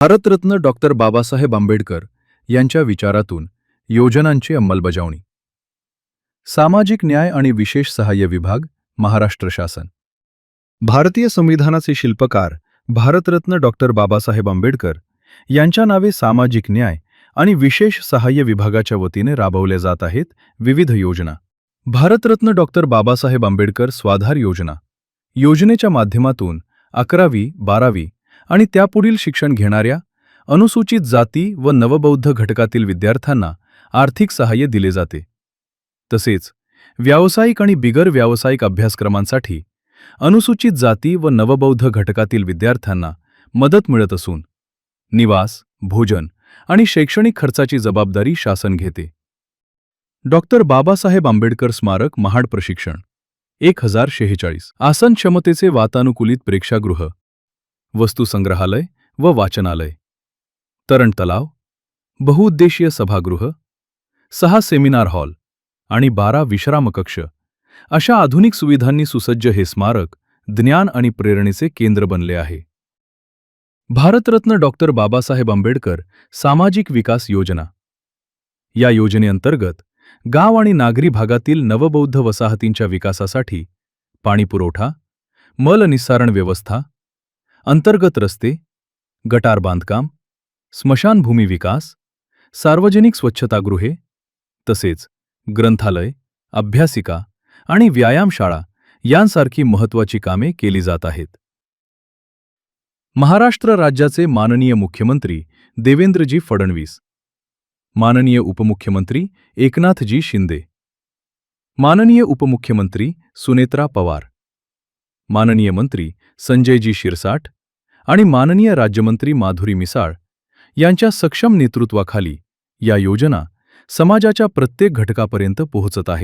Bharat Ratna doctor Babasaheb Ambedkar यांच्या विचारातून योजनांची अंमलबजावणी. सामाजिक न्याय आणि विशेष सहाय्य विभाग, महाराष्ट्र शासन. भारतीय संविधानाचे शिल्पकार भारतरत्न डॉक्टर बाबासाहेब आंबेडकर यांच्या नावे सामाजिक न्याय आणि विशेष सहाय्य विभागाच्या वतीने राबवल्या जात आहेत विविध योजना. भारतरत्न डॉक्टर बाबासाहेब आंबेडकर स्वाधार योजना. योजनेच्या माध्यमातून 11वी, 12वी आणि त्यापुढील शिक्षण घेणाऱ्या अनुसूचित जाती व नवबौद्ध घटकातील विद्यार्थ्यांना आर्थिक सहाय्य दिले जाते. तसेच व्यावसायिक आणि बिगर व्यावसायिक अभ्यासक्रमांसाठी अनुसूचित जाती व नवबौद्ध घटकातील विद्यार्थ्यांना मदत मिळत असून निवास, भोजन आणि शैक्षणिक खर्चाची जबाबदारी शासन घेते. डॉक्टर बाबासाहेब आंबेडकर स्मारक महाड प्रशिक्षण. 1046 आसन क्षमतेचे वातानुकूलित प्रेक्षागृह, वस्तुसंग्रहालय व वाचनालय, तरण तलाव, बहुउद्देशीय सभागृह, 6 सेमिनार हॉल आणि 12 विश्रामकक्ष अशा आधुनिक सुविधांनी सुसज्ज हे स्मारक ज्ञान आणि प्रेरणेचे केंद्र बनले आहे. भारतरत्न डॉक्टर बाबासाहेब आंबेडकर सामाजिक विकास योजना. या योजनेअंतर्गत गाव आणि नागरी भागातील नवबौद्ध वसाहतींच्या विकासासाठी पाणीपुरवठा, मलनिस्सारण व्यवस्था, अंतर्गत रस्ते, गटार बांधकाम, स्मशानभूमी विकास, सार्वजनिक स्वच्छतागृहे तसेच ग्रंथालय, अभ्यासिका आणि व्यायामशाळा यांसारखी महत्त्वाची कामे केली जात आहेत. महाराष्ट्र राज्याचे माननीय मुख्यमंत्री देवेंद्रजी फडणवीस, माननीय उपमुख्यमंत्री एकनाथजी शिंदे, माननीय उपमुख्यमंत्री सुनेत्रा पवार, माननीय मंत्री संजयजी शिरसाट आणि माननीय राज्यमंत्री माधुरी मिसाळ यांच्या सक्षम नेतृत्वाखाली या योजना समाजाच्या प्रत्येक घटकापर्यंत पोहोचत आहेत.